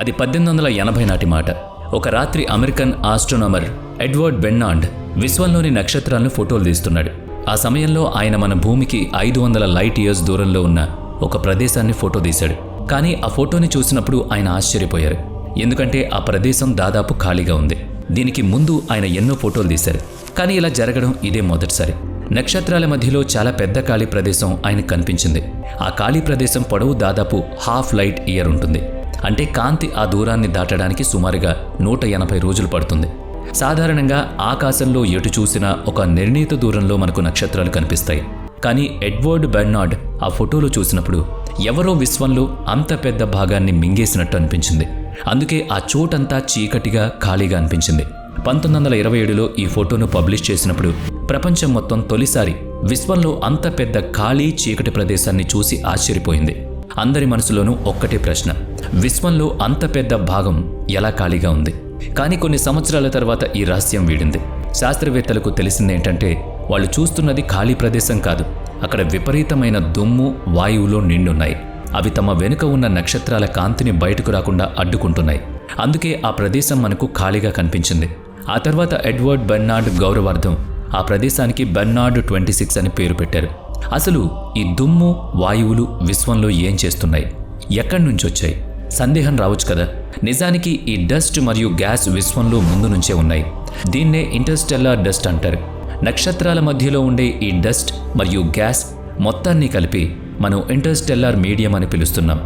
అది 1880 నాటి మాట. ఒక రాత్రి అమెరికన్ ఆస్ట్రోనామర్ ఎడ్వర్డ్ బెర్నార్డ్ విశ్వంలోని నక్షత్రాలను ఫోటోలు తీస్తున్నాడు. ఆ సమయంలో ఆయన మన భూమికి 500 లైట్ ఇయర్స్ దూరంలో ఉన్న ఒక ప్రదేశాన్ని ఫోటో తీశాడు. కానీ ఆ ఫోటోని చూసినప్పుడు ఆయన ఆశ్చర్యపోయారు. ఎందుకంటే ఆ ప్రదేశం దాదాపు ఖాళీగా ఉంది. దీనికి ముందు ఆయన ఎన్నో ఫోటోలు తీశారు, కానీ ఇలా జరగడం ఇదే మొదటిసారి. నక్షత్రాల మధ్యలో చాలా పెద్ద ఖాళీ ప్రదేశం ఆయనకు కనిపించింది. ఆ ఖాళీ ప్రదేశం పొడవు దాదాపు హాఫ్ లైట్ ఇయర్ ఉంటుంది. అంటే కాంతి ఆ దూరాన్ని దాటడానికి సుమారుగా 180 రోజులు పడుతుంది. సాధారణంగా ఆకాశంలో ఎటు చూసినా ఒక నిర్ణీత దూరంలో మనకు నక్షత్రాలు కనిపిస్తాయి. కానీ ఎడ్వర్డ్ బెర్నార్డ్ ఆ ఫోటోలో చూసినప్పుడు ఎవరో విశ్వంలో అంత పెద్ద భాగాన్ని మింగేసినట్టు అనిపించింది. అందుకే ఆ చోటంతా చీకటిగా ఖాళీగా అనిపించింది. 1927లో ఈ ఫోటోను పబ్లిష్ చేసినప్పుడు ప్రపంచం మొత్తం తొలిసారి విశ్వంలో అంత పెద్ద ఖాళీ చీకటి ప్రదేశాన్ని చూసి ఆశ్చర్యపోయింది. అందరి మనసులోనూ ఒక్కటే ప్రశ్న, విశ్వంలో అంత పెద్ద భాగం ఎలా ఖాళీగా ఉంది? కానీ కొన్ని సంవత్సరాల తర్వాత ఈ రహస్యం వీడింది. శాస్త్రవేత్తలకు తెలిసిందేంటంటే వాళ్ళు చూస్తున్నది ఖాళీ ప్రదేశం కాదు, అక్కడ విపరీతమైన దుమ్ము, వాయువులో నిండున్నాయి. అవి తమ వెనుక ఉన్న నక్షత్రాల కాంతిని బయటకు రాకుండా అడ్డుకుంటున్నాయి. అందుకే ఆ ప్రదేశం మనకు ఖాళీగా కనిపించింది. ఆ తర్వాత ఎడ్వర్డ్ బెర్నార్డ్ గౌరవార్థం ఆ ప్రదేశానికి బెర్నార్డ్ 26 అని పేరు పెట్టారు. అసలు ఈ దుమ్ము, వాయువులు విశ్వంలో ఏం చేస్తున్నాయి? ఎక్కడి నుంచి వచ్చాయి? సందేహం రావచ్చు కదా. నిజానికి ఈ డస్ట్ మరియు గ్యాస్ విశ్వంలో ముందు నుంచే ఉన్నాయి. దీన్నే ఇంటర్స్టెల్లార్ డస్ట్ అంటారు. నక్షత్రాల మధ్యలో ఉండే ఈ డస్ట్ మరియు గ్యాస్ మొత్తాన్ని కలిపి మనం ఇంటర్స్టెల్లార్ మీడియం అని పిలుస్తున్నాం.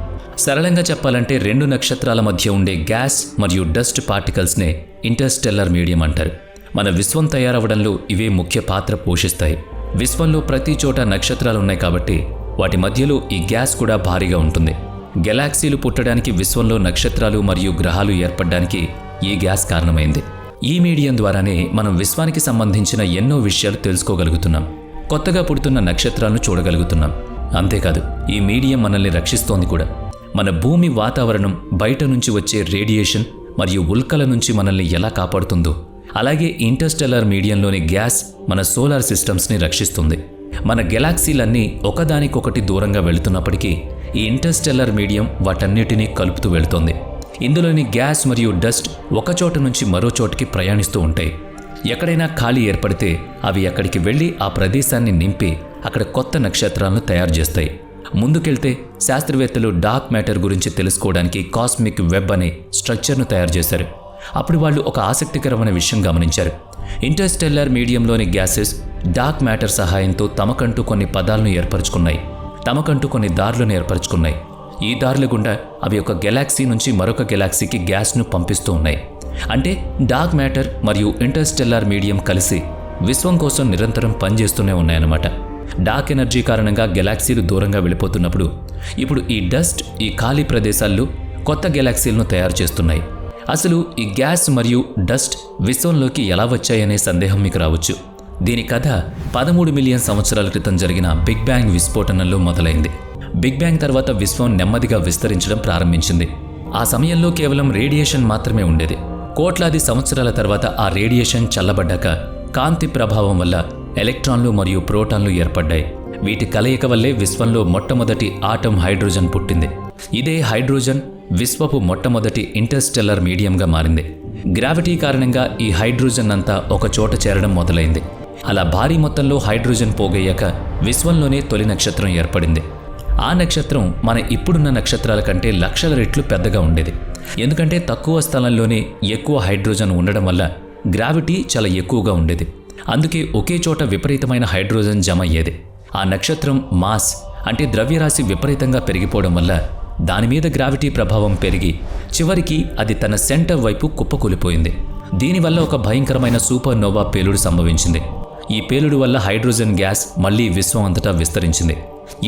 సరళంగా చెప్పాలంటే 2 నక్షత్రాల మధ్య ఉండే గ్యాస్ మరియు డస్ట్ పార్టికల్స్నే ఇంటర్స్టెల్లార్ మీడియం అంటారు. మన విశ్వం తయారవడంలో ఇవే ముఖ్య పాత్ర పోషిస్తాయి. విశ్వంలో ప్రతి చోట నక్షత్రాలు ఉన్నాయి కాబట్టి వాటి మధ్యలో ఈ గ్యాస్ కూడా భారీగా ఉంటుంది. గెలాక్సీలు పుట్టడానికి, విశ్వంలో నక్షత్రాలు మరియు గ్రహాలు ఏర్పడడానికి ఈ గ్యాస్ కారణమైంది. ఈ మీడియం ద్వారానే మనం విశ్వానికి సంబంధించిన ఎన్నో విషయాలు తెలుసుకోగలుగుతున్నాం. కొత్తగా పుడుతున్న నక్షత్రాలను చూడగలుగుతున్నాం. అంతేకాదు, ఈ మీడియం మనల్ని రక్షిస్తోంది కూడా. మన భూమి వాతావరణం బయట నుంచి వచ్చే రేడియేషన్ మరియు ఉల్కల నుంచి మనల్ని ఎలా కాపాడుతుందో, అలాగే ఇంటర్స్టెల్లార్ మీడియంలోని గ్యాస్ మన సోలార్ సిస్టమ్స్ని రక్షిస్తుంది. మన గెలాక్సీలన్నీ ఒకదానికొకటి దూరంగా వెళుతున్నప్పటికీ ఈ ఇంటర్స్టెల్లార్ మీడియం వాటన్నిటినీ కలుపుతూ వెళుతోంది. ఇందులోని గ్యాస్ మరియు డస్ట్ ఒక చోట నుంచి మరో చోటికి ప్రయాణిస్తూ ఉంటాయి. ఎక్కడైనా ఖాళీ ఏర్పడితే అవి అక్కడికి వెళ్ళి ఆ ప్రదేశాన్ని నింపి అక్కడ కొత్త నక్షత్రాలను తయారు చేస్తాయి. ముందుకెళ్తే శాస్త్రవేత్తలు డార్క్ మ్యాటర్ గురించి తెలుసుకోవడానికి కాస్మిక్ వెబ్ అనే స్ట్రక్చర్ను తయారు చేశారు. అప్పుడు వాళ్ళు ఒక ఆసక్తికరమైన విషయం గమనించారు. ఇంటర్స్టెల్లార్ మీడియంలోని గ్యాసెస్ డార్క్ మ్యాటర్ సహాయంతో తమకంటూ కొన్ని పదాలను ఏర్పరచుకున్నాయి, తమకంటూ కొన్ని దారులను ఏర్పరచుకున్నాయి. ఈ దారుల గుండా అవి ఒక గెలాక్సీ నుంచి మరొక గెలాక్సీకి గ్యాస్ను పంపిస్తూ ఉన్నాయి. అంటే డార్క్ మ్యాటర్ మరియు ఇంటర్స్టెల్లార్ మీడియం కలిసి విశ్వం కోసం నిరంతరం పనిచేస్తూనే ఉన్నాయన్నమాట. డార్క్ ఎనర్జీ కారణంగా గెలాక్సీలు దూరంగా వెళ్ళిపోతున్నప్పుడు ఇప్పుడు ఈ డస్ట్ ఈ ఖాళీ ప్రదేశాల్లో కొత్త గెలాక్సీలను తయారు చేస్తున్నాయి. అసలు ఈ గ్యాస్ మరియు డస్ట్ విశ్వంలోకి ఎలా వచ్చాయనే సందేహం మీకు రావచ్చు. దీని కథ 13 మిలియన్ సంవత్సరాల క్రితం జరిగిన బిగ్ బ్యాంగ్ విస్ఫోటనంలో మొదలైంది. బిగ్ బ్యాంగ్ తర్వాత విశ్వం నెమ్మదిగా విస్తరించడం ప్రారంభించింది. ఆ సమయంలో కేవలం రేడియేషన్ మాత్రమే ఉండేది. కోట్లాది సంవత్సరాల తర్వాత ఆ రేడియేషన్ చల్లబడ్డాక కాంతి ప్రభావం వల్ల ఎలక్ట్రాన్లు మరియు ప్రోటాన్లు ఏర్పడ్డాయి. వీటి కలయిక వల్లే విశ్వంలో మొట్టమొదటి ఆటం హైడ్రోజన్ పుట్టింది. ఇదే హైడ్రోజన్ విశ్వపు మొట్టమొదటి ఇంటర్స్టెల్లార్ మీడియంగా మారింది. గ్రావిటీ కారణంగా ఈ హైడ్రోజన్ అంతా ఒక చోట చేరడం మొదలైంది. అలా భారీ మొత్తంలో హైడ్రోజన్ పోగయ్యాక విశ్వంలోనే తొలి నక్షత్రం ఏర్పడింది. ఆ నక్షత్రం మన ఇప్పుడున్న నక్షత్రాల కంటే లక్షల రెట్లు పెద్దగా ఉండేది. ఎందుకంటే తక్కువ స్థలంలోనే ఎక్కువ హైడ్రోజన్ ఉండడం వల్ల గ్రావిటీ చాలా ఎక్కువగా ఉండేది. అందుకే ఒకే చోట విపరీతమైన హైడ్రోజన్ జమ అయ్యేది. ఆ నక్షత్రం మాస్ అంటే ద్రవ్యరాశి విపరీతంగా పెరిగిపోవడం వల్ల దానిమీద గ్రావిటీ ప్రభావం పెరిగి చివరికి అది తన సెంటర్ వైపు కుప్పకూలిపోయింది. దీనివల్ల ఒక భయంకరమైన సూపర్ నోవా పేలుడు సంభవించింది. ఈ పేలుడు వల్ల హైడ్రోజన్ గ్యాస్ మళ్లీ విశ్వం అంతటా విస్తరించింది.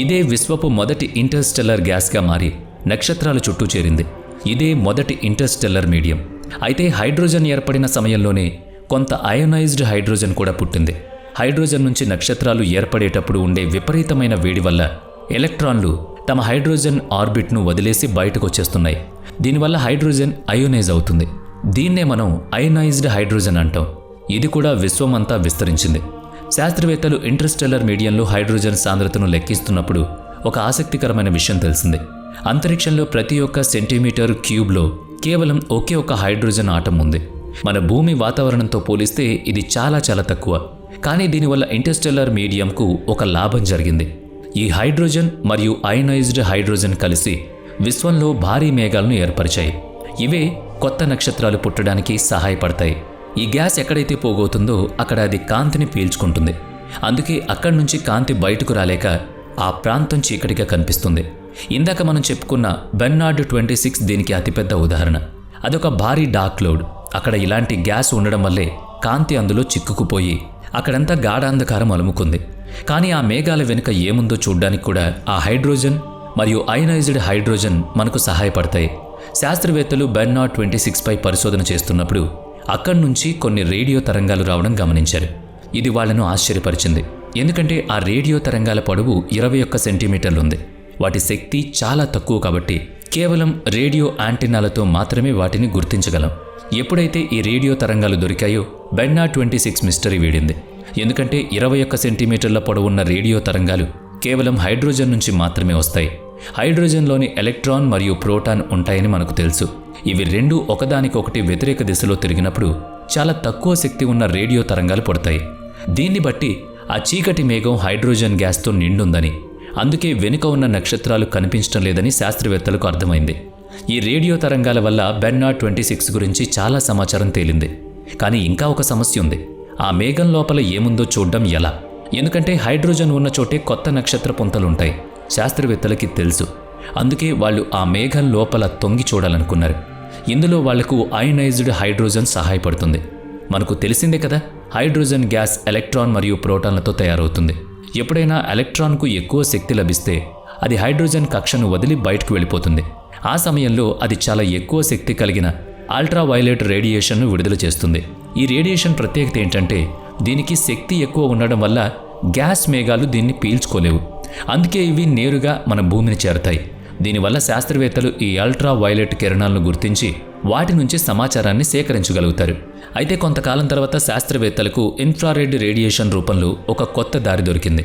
ఇదే విశ్వపు మొదటి ఇంటర్స్టెల్లార్ గ్యాస్గా మారి నక్షత్రాల చుట్టూ చేరింది. ఇదే మొదటి ఇంటర్స్టెల్లార్ మీడియం. అయితే హైడ్రోజన్ ఏర్పడిన సమయంలోనే కొంత అయోనైజ్డ్ హైడ్రోజన్ కూడా పుట్టింది. హైడ్రోజన్ నుంచి నక్షత్రాలు ఏర్పడేటప్పుడు ఉండే విపరీతమైన వేడి వల్ల ఎలక్ట్రాన్లు తమ హైడ్రోజన్ ఆర్బిట్ను వదిలేసి బయటకు వచ్చేస్తున్నాయి. దీనివల్ల హైడ్రోజన్ అయోనైజ్ అవుతుంది. దీన్నే మనం అయోనైజ్డ్ హైడ్రోజన్ అంటాం. ఇది కూడా విశ్వమంతా విస్తరించింది. శాస్త్రవేత్తలు ఇంటర్స్టెల్లార్ మీడియంలో హైడ్రోజన్ సాంద్రతను లెక్కిస్తున్నప్పుడు ఒక ఆసక్తికరమైన విషయం తెలిసింది. అంతరిక్షంలో ప్రతి ఒక్క సెంటీమీటర్ క్యూబ్లో కేవలం ఒకే ఒక హైడ్రోజన్ ఆటం ఉంది. మన భూమి వాతావరణంతో పోలిస్తే ఇది చాలా చాలా తక్కువ. కానీ దీనివల్ల ఇంటర్స్టెల్లార్ మీడియంకు ఒక లాభం జరిగింది. ఈ హైడ్రోజన్ మరియు అయనైజ్డ్ హైడ్రోజన్ కలిసి విశ్వంలో భారీ మేఘాలను ఏర్పరిచాయి. ఇవే కొత్త నక్షత్రాలు పుట్టడానికి సహాయపడతాయి. ఈ గ్యాస్ ఎక్కడైతే పోగవుతుందో అక్కడ అది కాంతిని పీల్చుకుంటుంది. అందుకే అక్కడి నుంచి కాంతి బయటకు రాలేక ఆ ప్రాంతం చీకటిగా కనిపిస్తుంది. ఇందాక మనం చెప్పుకున్న బెర్నార్డ్ 26 దీనికి అతిపెద్ద ఉదాహరణ. అదొక భారీ డార్క్ క్లౌడ్. అక్కడ ఇలాంటి గ్యాస్ ఉండడం వల్లే కాంతి అందులో చిక్కుకుపోయి అక్కడంతా గాఢాంధకారం అలుముకుంది. కానీ ఆ మేఘాల వెనుక ఏముందో చూడ్డానికి కూడా ఆ హైడ్రోజన్ మరియు అయనైజ్డ్ హైడ్రోజన్ మనకు సహాయపడతాయి. శాస్త్రవేత్తలు బెర్నార్డ్ 26 పై పరిశోధన చేస్తున్నప్పుడు అక్కడి నుంచి కొన్ని రేడియో తరంగాలు రావడం గమనించారు. ఇది వాళ్లను ఆశ్చర్యపరిచింది. ఎందుకంటే ఆ రేడియో తరంగాల పొడవు 21 సెంటీమీటర్లుంది. వాటి శక్తి చాలా తక్కువ కాబట్టి కేవలం రేడియో యాంటెన్నాలతో మాత్రమే వాటిని గుర్తించగలం. ఎప్పుడైతే ఈ రేడియో తరంగాలు దొరికాయో బెర్నార్డ్ 26 మిస్టరీ వీడింది. ఎందుకంటే 21 సెంటీమీటర్ల పొడవున్న రేడియో తరంగాలు కేవలం హైడ్రోజన్ నుంచి మాత్రమే వస్తాయి. హైడ్రోజన్లోని ఎలక్ట్రాన్ మరియు ప్రోటాన్ ఉంటాయని మనకు తెలుసు. ఇవి రెండూ ఒకదానికొకటి వ్యతిరేక దిశలో తిరిగినప్పుడు చాలా తక్కువ శక్తి ఉన్న రేడియో తరంగాలు పుడతాయి. దీన్ని బట్టి ఆ చీకటి మేఘం హైడ్రోజన్ గ్యాస్తో నిండుందని, అందుకే వెనుక ఉన్న నక్షత్రాలు కనిపించడం లేదని శాస్త్రవేత్తలకు అర్థమైంది. ఈ రేడియో తరంగాల వల్ల బెర్నార్డ్ 26 గురించి చాలా సమాచారం తేలింది. కానీ ఇంకా ఒక సమస్య ఉంది. ఆ మేఘం లోపల ఏముందో చూడడం ఎలా? ఎందుకంటే హైడ్రోజన్ ఉన్న చోటే కొత్త నక్షత్ర పుంతలుంటాయి. శాస్త్రవేత్తలకి తెలుసు. అందుకే వాళ్ళు ఆ మేఘం లోపల తొంగి చూడాలనుకున్నారు. ఇందులో వాళ్లకు అయనైజ్డ్ హైడ్రోజన్ సహాయపడుతుంది. మనకు తెలిసిందే కదా, హైడ్రోజన్ గ్యాస్ ఎలక్ట్రాన్ మరియు ప్రోటాన్లతో తయారవుతుంది. ఎప్పుడైనా ఎలక్ట్రాన్కు ఎక్కువ శక్తి లభిస్తే అది హైడ్రోజన్ కక్షను వదిలి బయటకు వెళ్ళిపోతుంది. ఆ సమయంలో అది చాలా ఎక్కువ శక్తి కలిగిన అల్ట్రావైలెట్ రేడియేషన్ను విడుదల చేస్తుంది. ఈ రేడియేషన్ ప్రత్యేకత ఏంటంటే దీనికి శక్తి ఎక్కువ ఉండడం వల్ల గ్యాస్ మేఘాలు దీన్ని పీల్చుకోలేవు. అందుకే ఇవి నేరుగా మన భూమిని చేరతాయి. దీనివల్ల శాస్త్రవేత్తలు ఈ అల్ట్రావైలెట్ కిరణాలను గుర్తించి వాటి నుంచి సమాచారాన్ని సేకరించగలుగుతారు. అయితే కొంతకాలం తర్వాత శాస్త్రవేత్తలకు ఇన్ఫ్రారెడ్ రేడియేషన్ రూపంలో ఒక కొత్త దారి దొరికింది.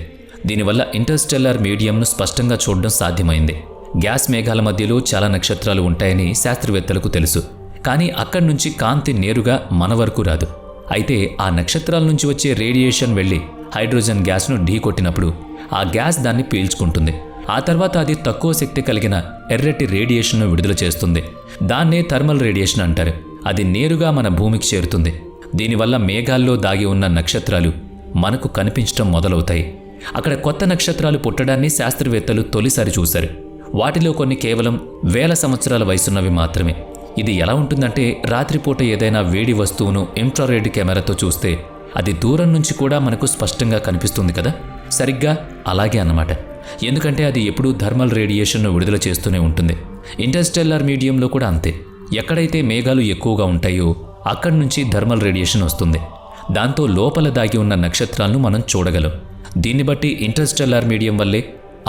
దీనివల్ల ఇంటర్స్టెల్లార్ మీడియంను స్పష్టంగా చూడడం సాధ్యమైంది. గ్యాస్ మేఘాల మధ్యలో చాలా నక్షత్రాలు ఉంటాయని శాస్త్రవేత్తలకు తెలుసు. కానీ అక్కడి నుంచి కాంతి నేరుగా మన వరకు రాదు. అయితే ఆ నక్షత్రాల నుంచి వచ్చే రేడియేషన్ వెళ్ళి హైడ్రోజన్ గ్యాస్ను ఢీకొట్టినప్పుడు ఆ గ్యాస్ దాన్ని పీల్చుకుంటుంది. ఆ తర్వాత అది తక్కువ శక్తి కలిగిన ఎర్రటి రేడియేషన్ను విడుదల చేస్తుంది. దాన్నే థర్మల్ రేడియేషన్ అంటారు. అది నేరుగా మన భూమికి చేరుతుంది. దీనివల్ల మేఘాల్లో దాగి ఉన్న నక్షత్రాలు మనకు కనిపించడం మొదలవుతాయి. అక్కడ కొత్త నక్షత్రాలు పుట్టడాన్ని శాస్త్రవేత్తలు తొలిసారి చూశారు. వాటిలో కొన్ని కేవలం వేల సంవత్సరాల వయసున్నవి మాత్రమే. ఇది ఎలా ఉంటుందంటే రాత్రిపూట ఏదైనా వేడి వస్తువును ఇన్ఫ్రారెడ్ కెమెరాతో చూస్తే అది దూరం నుంచి కూడా మనకు స్పష్టంగా కనిపిస్తుంది కదా. సరిగ్గా అలాగే అన్నమాట. ఎందుకంటే అది ఎప్పుడూ థర్మల్ రేడియేషన్ను విడుదల చేస్తూనే ఉంటుంది. ఇంటర్స్టెల్లార్ మీడియంలో కూడా అంతే. ఎక్కడైతే మేఘాలు ఎక్కువగా ఉంటాయో అక్కడి నుంచి థర్మల్ రేడియేషన్ వస్తుంది. దాంతో లోపల దాగి ఉన్న నక్షత్రాలను మనం చూడగలం. దీన్ని బట్టి ఇంటర్స్టెల్లార్ మీడియం వల్లే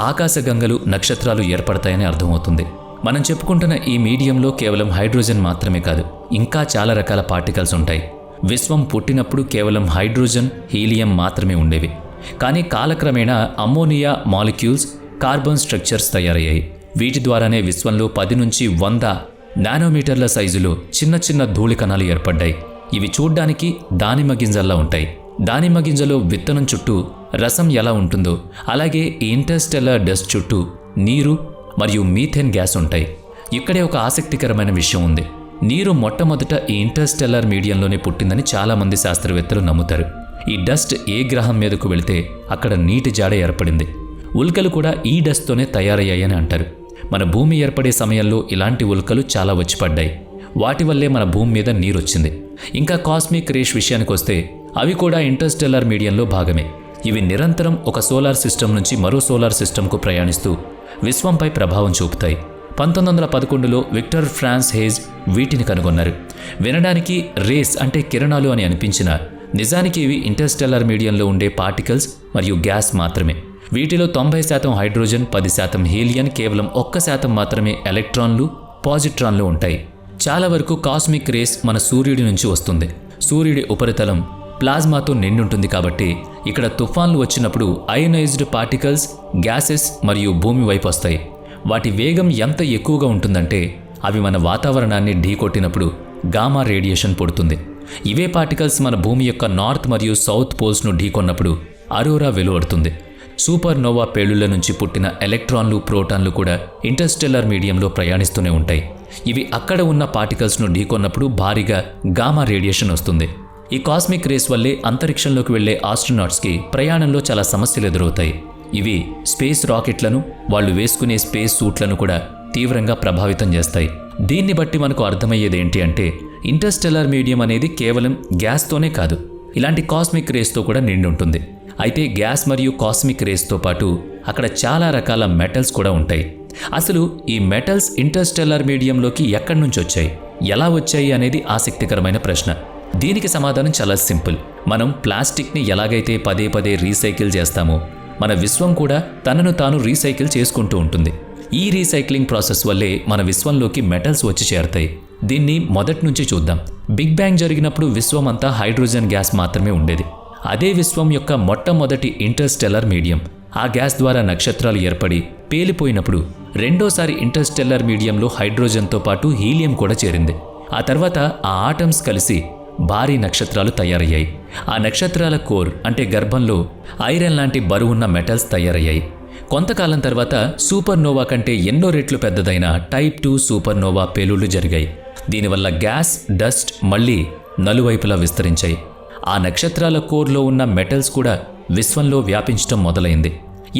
ఆకాశగంగలు నక్షత్రాలు ఏర్పడతాయని అర్థమవుతుంది. మనం చెప్పుకుంటున్న ఈ మీడియంలో కేవలం హైడ్రోజన్ మాత్రమే కాదు, ఇంకా చాలా రకాల పార్టికల్స్ ఉంటాయి. విశ్వం పుట్టినప్పుడు కేవలం హైడ్రోజన్, హీలియం మాత్రమే ఉండేవి. కానీ కాలక్రమేణా అమ్మోనియా మాలిక్యూల్స్, కార్బన్ స్ట్రక్చర్స్ తయారయ్యాయి. వీటి ద్వారానే విశ్వంలో 10 నుంచి 100 నానోమీటర్ల సైజులో చిన్న చిన్న ధూళి కణాలు ఏర్పడ్డాయి. ఇవి చూడ్డానికి దానిమ్మ గింజల్లా ఉంటాయి. దానిమ్మ గింజలో విత్తనం చుట్టూ రసం ఎలా ఉంటుందో అలాగే ఈ ఇంటర్స్టెల్లార్ డస్ట్ చుట్టూ నీరు మరియు మీథేన్ గ్యాస్ ఉంటాయి. ఇక్కడే ఒక ఆసక్తికరమైన విషయం ఉంది. నీరు మొట్టమొదట ఈ ఇంటర్స్టెల్లార్ మీడియంలోనే పుట్టిందని చాలామంది శాస్త్రవేత్తలు నమ్ముతారు. ఈ డస్ట్ ఏ గ్రహం మీదకు వెళితే అక్కడ నీటి జాడ ఏర్పడింది. ఉల్కలు కూడా ఈ డస్ట్తోనే తయారయ్యాయని అంటారు. మన భూమి ఏర్పడే సమయంలో ఇలాంటి ఉల్కలు చాలా వచ్చి పడ్డాయి. వాటి వల్లే మన భూమి మీద నీరొచ్చింది. ఇంకా కాస్మిక్ రేస్ విషయానికి వస్తే అవి కూడా ఇంటర్స్టెల్లార్ మీడియంలో భాగమే. ఇవి నిరంతరం ఒక సోలార్ సిస్టమ్ నుంచి మరో సోలార్ సిస్టమ్కు ప్రయాణిస్తూ విశ్వంపై ప్రభావం చూపుతాయి. 1911లో విక్టర్ ఫ్రాన్స్ హేజ్ వీటిని కనుగొన్నారు. వినడానికి రేస్ అంటే కిరణాలు అని అనిపించినా నిజానికి ఇవి ఇంటర్స్టెల్లార్ మీడియంలో ఉండే పార్టికల్స్ మరియు గ్యాస్ మాత్రమే. వీటిలో 90% హైడ్రోజన్, 10% హీలియం, కేవలం 1% మాత్రమే ఎలక్ట్రాన్లు, పాజిట్రాన్లు ఉంటాయి. చాలా వరకు కాస్మిక్ రేస్ మన సూర్యుడి నుంచి వస్తుంది. సూర్యుడి ఉపరితలం ప్లాజ్మాతో నిండుంటుంది కాబట్టి ఇక్కడ తుఫాన్లు వచ్చినప్పుడు అయనైజ్డ్ పార్టికల్స్, గ్యాసెస్ మరియు భూమి వైపు వస్తాయి. వాటి వేగం ఎంత ఎక్కువగా ఉంటుందంటే అవి మన వాతావరణాన్ని ఢీకొట్టినప్పుడు గామా రేడియేషన్ పుడుతుంది. ఇవే పార్టికల్స్ మన భూమి యొక్క నార్త్ మరియు సౌత్ పోల్స్ను ఢీకొన్నప్పుడు అరోరా వెలువడుతుంది. సూపర్ నోవా పేలుళ్ల నుంచి పుట్టిన ఎలక్ట్రాన్లు, ప్రోటాన్లు కూడా ఇంటర్స్టెల్లార్ మీడియంలో ప్రయాణిస్తూనే ఉంటాయి. ఇవి అక్కడ ఉన్న పార్టికల్స్ను ఢీకొన్నప్పుడు భారీగా గామా రేడియేషన్ వస్తుంది. ఈ కాస్మిక్ రేస్ వల్లే అంతరిక్షంలోకి వెళ్లే ఆస్ట్రోనాట్స్కి ప్రయాణంలో చాలా సమస్యలు ఎదురవుతాయి. ఇవి స్పేస్ రాకెట్లను, వాళ్ళు వేసుకునే స్పేస్ సూట్లను కూడా తీవ్రంగా ప్రభావితం చేస్తాయి. దీన్ని బట్టి మనకు అర్థమయ్యేది ఏంటి అంటే ఇంటర్స్టెల్లార్ మీడియం అనేది కేవలం గ్యాస్తోనే కాదు, ఇలాంటి కాస్మిక్ రేస్తో కూడా నిండి ఉంటుంది. అయితే గ్యాస్ మరియు కాస్మిక్ రేస్తో పాటు అక్కడ చాలా రకాల మెటల్స్ కూడా ఉంటాయి. అసలు ఈ మెటల్స్ ఇంటర్స్టెల్లార్ మీడియంలోకి ఎక్కడి నుంచి వచ్చాయి, ఎలా వచ్చాయి అనేది ఆసక్తికరమైన ప్రశ్న. దీనికి సమాధానం చాలా సింపుల్. మనం ప్లాస్టిక్ని ఎలాగైతే పదే పదే రీసైకిల్ చేస్తామో మన విశ్వం కూడా తనను తాను రీసైకిల్ చేసుకుంటూ ఉంటుంది. ఈ రీసైక్లింగ్ ప్రాసెస్ వల్లే మన విశ్వంలోకి మెటల్స్ వచ్చి చేరతాయి. దీన్ని మొదటి నుంచి చూద్దాం. బిగ్ బ్యాంగ్ జరిగినప్పుడు విశ్వం అంతా హైడ్రోజన్ గ్యాస్ మాత్రమే ఉండేది. అదే విశ్వం యొక్క మొట్టమొదటి ఇంటర్స్టెల్లార్ మీడియం. ఆ గ్యాస్ ద్వారా నక్షత్రాలు ఏర్పడి పేలిపోయినప్పుడు రెండోసారి ఇంటర్స్టెల్లార్ మీడియంలో హైడ్రోజన్తో పాటు హీలియం కూడా చేరింది. ఆ తర్వాత ఆ ఆటమ్స్ కలిసి భారీ నక్షత్రాలు తయారయ్యాయి. ఆ నక్షత్రాల కోర్ అంటే గర్భంలో ఐరన్ లాంటి బరువున్న మెటల్స్ తయారయ్యాయి. కొంతకాలం తర్వాత సూపర్ నోవా కంటే ఎన్నో రెట్లు పెద్దదైన టైప్ 2 సూపర్ నోవా పేలుళ్లు జరిగాయి. దీనివల్ల గ్యాస్, డస్ట్ మళ్లీ నలువైపులా విస్తరించాయి. ఆ నక్షత్రాల కోర్లో ఉన్న మెటల్స్ కూడా విశ్వంలో వ్యాపించడం మొదలైంది.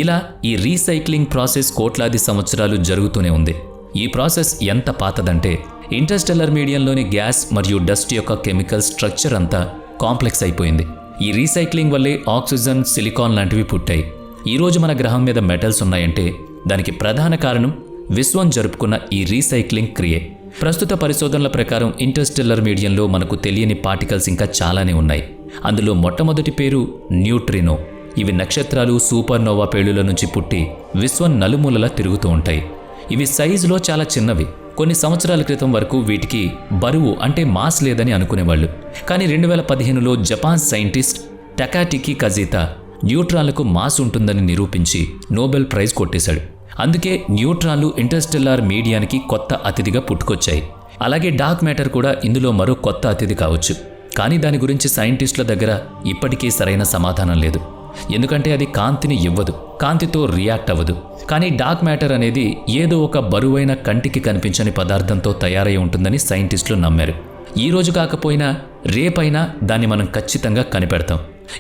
ఇలా ఈ రీసైక్లింగ్ ప్రాసెస్ కోట్లాది సంవత్సరాలు జరుగుతూనే ఉంది. ఈ ప్రాసెస్ ఎంత పాతదంటే ఇంటర్స్టెల్లార్ మీడియంలోని గ్యాస్ మరియు డస్ట్ యొక్క కెమికల్ స్ట్రక్చర్ అంతా కాంప్లెక్స్ అయిపోయింది. ఈ రీసైక్లింగ్ వల్లే ఆక్సిజన్, సిలికాన్ లాంటివి పుట్టాయి. ఈరోజు మన గ్రహం మీద మెటల్స్ ఉన్నాయంటే దానికి ప్రధాన కారణం విశ్వం జరుపుకున్న ఈ రీసైక్లింగ్ క్రియే. ప్రస్తుత పరిశోధనల ప్రకారం ఇంటర్స్టెల్లార్ మీడియంలో మనకు తెలియని పార్టికల్స్ ఇంకా చాలానే ఉన్నాయి. అందులో మొట్టమొదటి పేరు న్యూట్రినో. ఇవి నక్షత్రాలు, సూపర్ నోవా పేలుల నుంచి పుట్టి విశ్వం నలుమూలలా తిరుగుతూ ఉంటాయి. ఇవి సైజులో చాలా చిన్నవి. కొన్ని సంవత్సరాల క్రితం వరకు వీటికి బరువు అంటే మాస్ లేదని అనుకునేవాళ్ళు. కానీ 2015లో జపాన్ సైంటిస్ట్ టకాటికి కజితా న్యూట్రాన్లకు మాస్ ఉంటుందని నిరూపించి నోబెల్ ప్రైజ్ కొట్టేశాడు. అందుకే న్యూట్రాన్లు ఇంటర్స్టెల్లార్ మీడియానికి కొత్త అతిథిగా పుట్టుకొచ్చాయి. అలాగే డార్క్ మ్యాటర్ కూడా ఇందులో మరో కొత్త అతిథి కావచ్చు. కానీ దాని గురించి సైంటిస్టుల దగ్గర ఇప్పటికీ సరైన సమాధానం లేదు. ఎందుకంటే అది కాంతిని ఇవ్వదు, కాంతితో రియాక్ట్ అవ్వదు. కానీ డార్క్ మ్యాటర్ అనేది ఏదో ఒక బరువైన కంటికి కనిపించని పదార్థంతో తయారై ఉంటుందని సైంటిస్టులు నమ్మారు. ఈ రోజు కాకపోయినా రేపైనా దాన్ని మనం ఖచ్చితంగా కనిపెడతాం.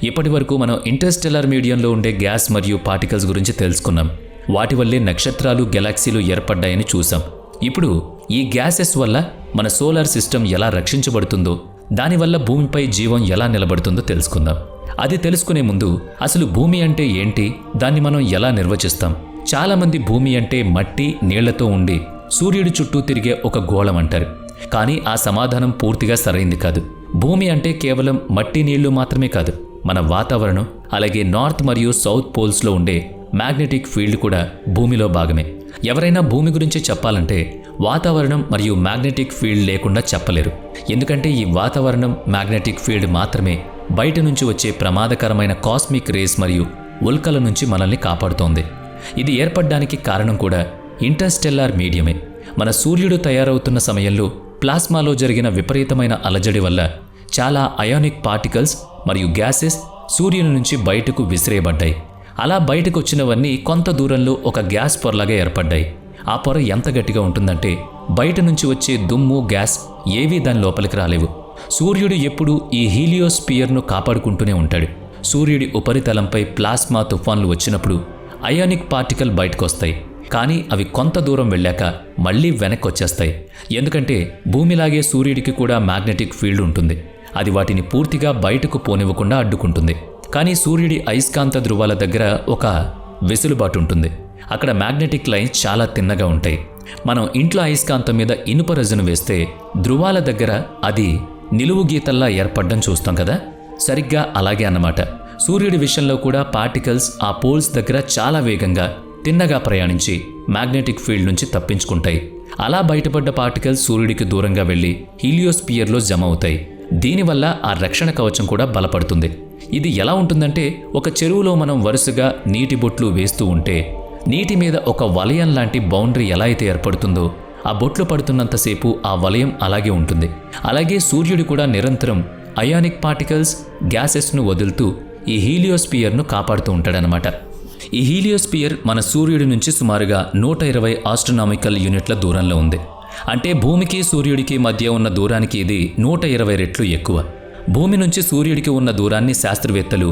ఇప్పటి వరకు మనం ఇంటర్స్టెల్లార్ మీడియంలో ఉండే గ్యాస్ మరియు పార్టికల్స్ గురించి తెలుసుకున్నాం. వాటి వల్లే నక్షత్రాలు, గెలాక్సీలు ఏర్పడ్డాయని చూసాం. ఇప్పుడు ఈ గ్యాసెస్ వల్ల మన సోలార్ సిస్టమ్ ఎలా రక్షించబడుతుందో, దానివల్ల భూమిపై జీవం ఎలా నిలబడుతుందో తెలుసుకుందాం. అది తెలుసుకునే ముందు అసలు భూమి అంటే ఏంటి, దాన్ని మనం ఎలా నిర్వచిస్తాం? చాలామంది భూమి అంటే మట్టి, నీళ్లతో ఉండి సూర్యుడి చుట్టూ తిరిగే ఒక గోళం అంటారు. కానీ ఆ సమాధానం పూర్తిగా సరైంది కాదు. భూమి అంటే కేవలం మట్టి, నీళ్లు మాత్రమే కాదు. మన వాతావరణం, అలాగే నార్త్ మరియు సౌత్ పోల్స్లో ఉండే మ్యాగ్నెటిక్ ఫీల్డ్ కూడా భూమిలో భాగమే. ఎవరైనా భూమి గురించి చెప్పాలంటే వాతావరణం మరియు మ్యాగ్నెటిక్ ఫీల్డ్ లేకుండా చెప్పలేరు. ఎందుకంటే ఈ వాతావరణం, మ్యాగ్నెటిక్ ఫీల్డ్ మాత్రమే బయట నుంచి వచ్చే ప్రమాదకరమైన కాస్మిక్ రేస్ మరియు ఉల్కల నుంచి మనల్ని కాపాడుతోంది. ఇది ఏర్పడడానికి కారణం కూడా ఇంటర్స్టెల్లార్ మీడియమే. మన సూర్యుడు తయారవుతున్న సమయంలో ప్లాస్మాలో జరిగిన విపరీతమైన అలజడి వల్ల చాలా అయానిక్ పార్టికల్స్ మరియు గ్యాసెస్ సూర్యుని నుంచి బయటకు విసిరేయబడ్డాయి. అలా బయటకు వచ్చినవన్నీ కొంత దూరంలో ఒక గ్యాస్ పొరలాగా ఏర్పడ్డాయి. ఆ పొర ఎంత గట్టిగా ఉంటుందంటే బయట నుంచి వచ్చే దుమ్ము, గ్యాస్ ఏవీ దాని లోపలికి రాలేవు. సూర్యుడు ఎప్పుడూ ఈ హీలియోస్పియర్ను కాపాడుకుంటూనే ఉంటాడు. సూర్యుడి ఉపరితలంపై ప్లాస్మా తుఫాన్లు వచ్చినప్పుడు అయానిక్ పార్టికల్ బయటకు వస్తాయి. కానీ అవి కొంత దూరం వెళ్ళాక మళ్ళీ వెనక్కి వచ్చేస్తాయి. ఎందుకంటే భూమిలాగే సూర్యుడికి కూడా మ్యాగ్నెటిక్ ఫీల్డ్ ఉంటుంది. అది వాటిని పూర్తిగా బయటకు పోనివ్వకుండా అడ్డుకుంటుంది. కానీ సూర్యుడి అయస్కాంత ధృవాల దగ్గర ఒక వెసులుబాటు ఉంటుంది. అక్కడ మ్యాగ్నెటిక్ లైన్స్ చాలా తిన్నగా ఉంటాయి. మనం ఇంట్లో అయస్కాంతం మీద ఇనుప రెజను వేస్తే ధృవాల దగ్గర అది నిలువు గీతల్లా ఏర్పడడం చూస్తాం కదా. సరిగ్గా అలాగే అన్నమాట. సూర్యుడి విషయంలో కూడా పార్టికల్స్ ఆ పోల్స్ దగ్గర చాలా వేగంగా తిన్నగా ప్రయాణించి మ్యాగ్నెటిక్ ఫీల్డ్ నుంచి తప్పించుకుంటాయి. అలా బయటపడ్డ పార్టికల్స్ సూర్యుడికి దూరంగా వెళ్లి హీలియోస్పియర్లో జమ అవుతాయి. దీనివల్ల ఆ రక్షణ కవచం కూడా బలపడుతుంది. ఇది ఎలా ఉంటుందంటే ఒక చెరువులో మనం వరుసగా నీటి బొట్లు వేస్తూ ఉంటే నీటి మీద ఒక వలయం లాంటి బౌండరీ ఎలా అయితే ఏర్పడుతుందో ఆ బొట్లు పడుతున్నంతసేపు ఆ వలయం అలాగే ఉంటుంది. అలాగే సూర్యుడు కూడా నిరంతరం అయానిక్ పార్టికల్స్, గ్యాసెస్ను వదులుతూ ఈ హీలియోస్పియర్ను కాపాడుతూ ఉంటాడనమాట. ఈ హీలియోస్పియర్ మన సూర్యుడి నుంచి సుమారుగా 120 ఆస్ట్రనామికల్ యూనిట్ల దూరంలో ఉంది. అంటే భూమికి సూర్యుడికి మధ్య ఉన్న దూరానికి ఇది 120 రెట్లు ఎక్కువ. భూమి నుంచి సూర్యుడికి ఉన్న దూరాన్ని శాస్త్రవేత్తలు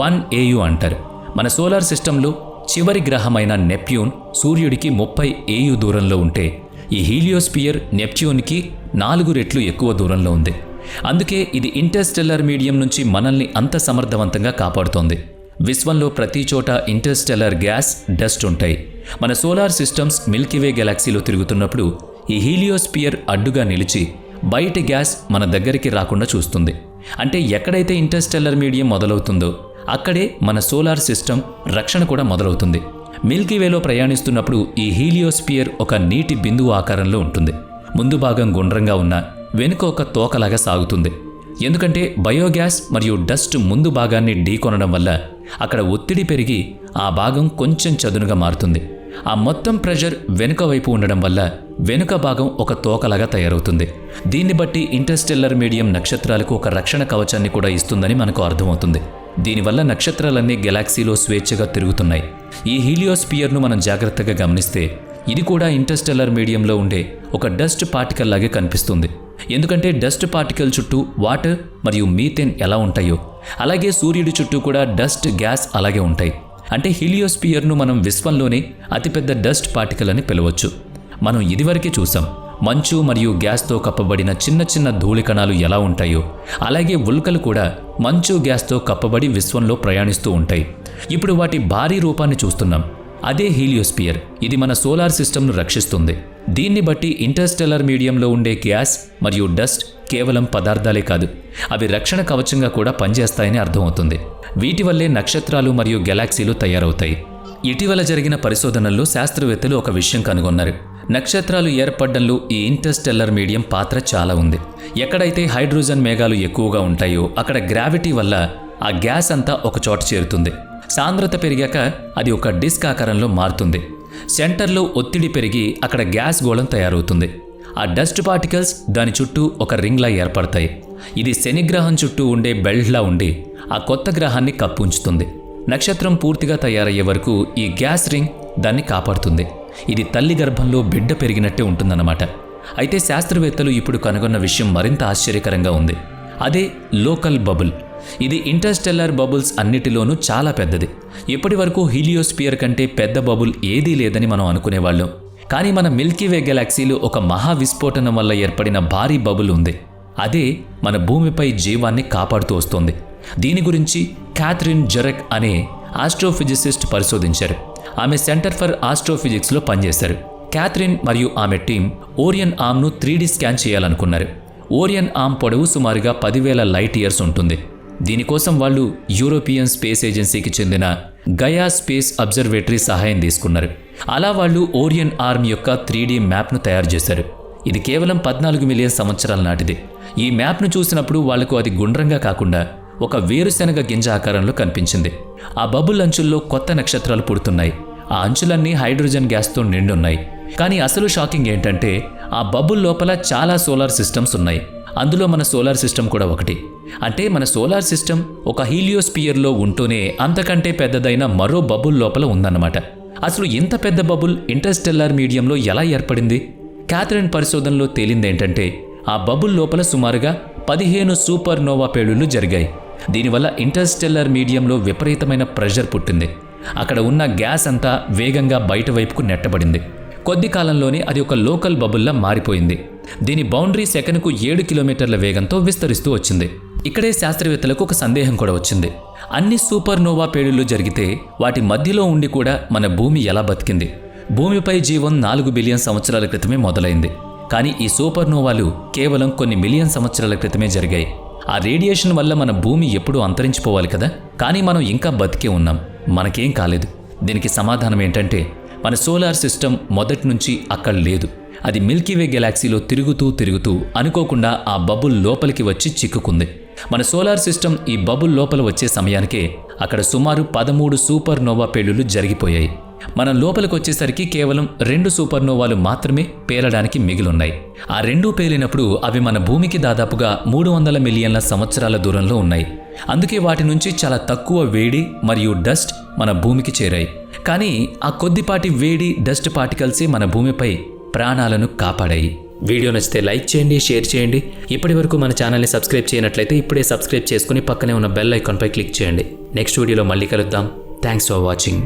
1 AU అంటారు. మన సోలార్ సిస్టంలో చివరి గ్రహమైన నెప్ట్యూన్ సూర్యుడికి 30 AU దూరంలో ఉంటే ఈ హీలియోస్పియర్ నెప్ట్యూన్కి 4 రెట్లు ఎక్కువ దూరంలో ఉంది. అందుకే ఇది ఇంటర్స్టెల్లార్ మీడియం నుంచి మనల్ని అంత సమర్థవంతంగా కాపాడుతోంది. విశ్వంలో ప్రతి చోట ఇంటర్స్టెల్లార్ గ్యాస్, డస్ట్ ఉంటాయి. మన సోలార్ సిస్టమ్స్ మిల్కీవే గెలాక్సీలో తిరుగుతున్నప్పుడు ఈ హీలియోస్పియర్ అడ్డుగా నిలిచి బయటి గ్యాస్ మన దగ్గరికి రాకుండా చూస్తుంది. అంటే ఎక్కడైతే ఇంటర్స్టెల్లార్ మీడియం మొదలవుతుందో అక్కడే మన సోలార్ సిస్టమ్ రక్షణ కూడా మొదలవుతుంది. మిల్కీవేలో ప్రయాణిస్తున్నప్పుడు ఈ హీలియోస్పియర్ ఒక నీటి బిందువు ఆకారంలో ఉంటుంది. ముందు భాగం గుండ్రంగా ఉన్న వెనుక ఒక తోకలాగా సాగుతుంది. ఎందుకంటే బయోగ్యాస్ మరియు డస్ట్ ముందు భాగాన్ని ఢీకొనడం వల్ల అక్కడ ఒత్తిడి పెరిగి ఆ భాగం కొంచెం చదునుగా మారుతుంది. ఆ మొత్తం ప్రెషర్ వెనుక వైపు ఉండడం వల్ల వెనుక భాగం ఒక తోకలాగా తయారవుతుంది. దీన్ని బట్టి ఇంటర్స్టెల్లార్ మీడియం నక్షత్రాలకు ఒక రక్షణ కవచాన్ని కూడా ఇస్తుందని మనకు అర్థమవుతుంది. దీనివల్ల నక్షత్రాలన్నీ గెలాక్సీలో స్వేచ్ఛగా తిరుగుతున్నాయి. ఈ హీలియోస్పియర్ను మనం జాగ్రత్తగా గమనిస్తే ఇది కూడా ఇంటర్స్టెల్లార్ మీడియంలో ఉండే ఒక డస్ట్ పార్టికల్ లాగే కనిపిస్తుంది. ఎందుకంటే డస్ట్ పార్టికల్ చుట్టూ వాటర్ మరియు మీథేన్ ఎలా ఉంటాయో అలాగే సూర్యుడి చుట్టూ కూడా డస్ట్, గ్యాస్ అలాగే ఉంటాయి. అంటే హీలియోస్పియర్ను మనం విశ్వంలోనే అతిపెద్ద డస్ట్ పార్టికల్ అని పిలవచ్చు. మనం ఇదివరకే చూసాం, మంచు మరియు గ్యాస్తో కప్పబడిన చిన్న చిన్న ధూళికణాలు ఎలా ఉంటాయో అలాగే ఉల్కలు కూడా మంచు, గ్యాస్తో కప్పబడి విశ్వంలో ప్రయాణిస్తూ ఉంటాయి. ఇప్పుడు వాటి భారీ రూపాన్ని చూస్తున్నాం. అదే హీలియోస్పియర్. ఇది మన సోలార్ సిస్టమ్ను రక్షిస్తుంది. దీన్ని బట్టి ఇంటర్స్టెల్లార్ మీడియంలో ఉండే గ్యాస్ మరియు డస్ట్ కేవలం పదార్థాలే కాదు, అవి రక్షణ కవచంగా కూడా పనిచేస్తాయని అర్థమవుతుంది. వీటి వల్లే నక్షత్రాలు మరియు గెలాక్సీలు తయారవుతాయి. ఇటీవల జరిగిన పరిశోధనల్లో శాస్త్రవేత్తలు ఒక విషయం కనుగొన్నారు. నక్షత్రాలు ఏర్పడడంలో ఈ ఇంటర్స్టెల్లార్ మీడియం పాత్ర చాలా ఉంది. ఎక్కడైతే హైడ్రోజన్ మేఘాలు ఎక్కువగా ఉంటాయో అక్కడ గ్రావిటీ వల్ల ఆ గ్యాస్ అంతా ఒక చోట చేరుతుంది. సాంద్రత పెరిగాక అది ఒక డిస్క్ ఆకారంలో మారుతుంది. సెంటర్లో ఒత్తిడి పెరిగి అక్కడ గ్యాస్ గోళం తయారవుతుంది. ఆ డస్ట్ పార్టికల్స్ దాని చుట్టూ ఒక రింగ్లా ఏర్పడతాయి. ఇది శనిగ్రహం చుట్టూ ఉండే బెల్ట్లా ఉండి ఆ కొత్త గ్రహాన్ని కప్పుంచుతుంది. నక్షత్రం పూర్తిగా తయారయ్యే వరకు ఈ గ్యాస్ రింగ్ దాన్ని కాపాడుతుంది. ఇది తల్లి గర్భంలో బిడ్డ పెరిగినట్టే ఉంటుందన్నమాట. అయితే శాస్త్రవేత్తలు ఇప్పుడు కనుగొన్న విషయం మరింత ఆశ్చర్యకరంగా ఉంది. అదే లోకల్ బబుల్. ఇది ఇంటర్స్టెల్లార్ బబుల్స్ అన్నిటిలోనూ చాలా పెద్దది. ఇప్పటి వరకు హీలియోస్పియర్ కంటే పెద్ద బబుల్ ఏదీ లేదని మనం అనుకునేవాళ్ళం. కానీ మన మిల్కీవే గెలాక్సీలో ఒక మహా విస్ఫోటనం వల్ల ఏర్పడిన భారీ బబుల్ ఉంది. అదే మన భూమిపై జీవాన్ని కాపాడుతూ వస్తోంది. దీని గురించి క్యాథరిన్ జెరెక్ అనే ఆస్ట్రోఫిజిసిస్ట్ పరిశోధించారు. ఆమె సెంటర్ ఫర్ ఆస్ట్రోఫిజిక్స్లో పనిచేశారు. క్యాథరిన్ మరియు ఆమె టీం ఓరియన్ ఆర్మ్ను 3D స్కాన్ చేయాలనుకున్నారు. ఓరియన్ ఆర్మ్ పొడవు సుమారుగా 10,000 లైట్ ఇయర్స్ ఉంటుంది. దీనికోసం వాళ్ళు యూరోపియన్ స్పేస్ ఏజెన్సీకి చెందిన గయా స్పేస్ అబ్జర్వేటరీ సహాయం తీసుకున్నారు. అలా వాళ్ళు ఓరియన్ ఆర్మ్ యొక్క 3D మ్యాప్ను తయారు చేశారు. ఇది కేవలం 14 మిలియన్ సంవత్సరాల నాటిది. ఈ మ్యాప్ను చూసినప్పుడు వాళ్లకు అది గుండ్రంగా కాకుండా ఒక వేరుశెనగ గింజ ఆకారంలో కనిపించింది. ఆ బబుల్ అంచుల్లో కొత్త నక్షత్రాలు పుడుతున్నాయి. ఆ అంచులన్నీ హైడ్రోజన్ గ్యాస్తో నిండున్నాయి. కానీ అసలు షాకింగ్ ఏంటంటే ఆ బబుల్ లోపల చాలా సోలార్ సిస్టమ్స్ ఉన్నాయి. అందులో మన సోలార్ సిస్టమ్ కూడా ఒకటి. అంటే మన సోలార్ సిస్టమ్ ఒక హీలియోస్పియర్లో ఉంటూనే అంతకంటే పెద్దదైన మరో బబుల్ లోపల ఉందన్నమాట. అసలు ఇంత పెద్ద బబుల్ ఇంటర్స్టెల్లార్ మీడియంలో ఎలా ఏర్పడింది? క్యాథరిన్ పరిశోధనలో తేలిందేంటంటే ఆ బబుల్ లోపల సుమారుగా 15 సూపర్ నోవా పేలుళ్లు జరిగాయి. దీనివల్ల ఇంటర్స్టెల్లార్ మీడియంలో విపరీతమైన ప్రెషర్ పుట్టింది. అక్కడ ఉన్న గ్యాస్ అంతా వేగంగా బయట వైపుకు నెట్టబడింది. కొద్ది కాలంలోనే అది ఒక లోకల్ బబుల్లా మారిపోయింది. దీని బౌండరీ సెకనుకు 7 కిలోమీటర్ల వేగంతో విస్తరిస్తూ వచ్చింది. ఇక్కడే శాస్త్రవేత్తలకు ఒక సందేహం కూడా వచ్చింది. అన్ని సూపర్ నోవా పేలుళ్లు జరిగితే వాటి మధ్యలో ఉండి కూడా మన భూమి ఎలా బతికింది? భూమిపై జీవం 4 బిలియన్ సంవత్సరాల క్రితమే మొదలైంది. కానీ ఈ సూపర్ నోవాలు కేవలం కొన్ని మిలియన్ సంవత్సరాల క్రితమే జరిగాయి. ఆ రేడియేషన్ వల్ల మన భూమి ఎప్పుడూ అంతరించిపోవాలి కదా, కానీ మనం ఇంకా బతికే ఉన్నాం, మనకేం కాలేదు. దీనికి సమాధానం ఏంటంటే మన సోలార్ సిస్టమ్ మొదటి నుంచి అక్కడ లేదు. అది మిల్కీవే గెలాక్సీలో తిరుగుతూ అనుకోకుండా ఆ బబుల్ లోపలికి వచ్చి చిక్కుకుంది. మన సోలార్ సిస్టమ్ ఈ బబుల్ లోపల వచ్చే సమయానికే అక్కడ సుమారు 13 సూపర్ నోవా పేలుళ్లు జరిగిపోయాయి. మనం లోపలికి వచ్చేసరికి కేవలం 2 సూపర్నోవాలు మాత్రమే పేలడానికి మిగిలున్నాయి. ఆ 2 పేలినప్పుడు అవి మన భూమికి దాదాపుగా 300 మిలియన్ల సంవత్సరాల దూరంలో ఉన్నాయి. అందుకే వాటి నుంచి చాలా తక్కువ వేడి మరియు డస్ట్ మన భూమికి చేరాయి. కానీ ఆ కొద్దిపాటి వేడి డస్ట్ పార్టికల్సే మన భూమిపై ప్రాణాలను కాపాడాయి. వీడియో నచ్చితే లైక్ చేయండి, షేర్ చేయండి. ఇప్పటి వరకు మన ఛానల్ని సబ్స్క్రైబ్ చేయనట్లయితే ఇప్పుడే సబ్స్క్రైబ్ చేసుకుని పక్కనే ఉన్న బెల్ ఐకాన్పై క్లిక్ చేయండి. నెక్స్ట్ వీడియోలో మళ్ళీ కలుద్దాం. Thanks for watching.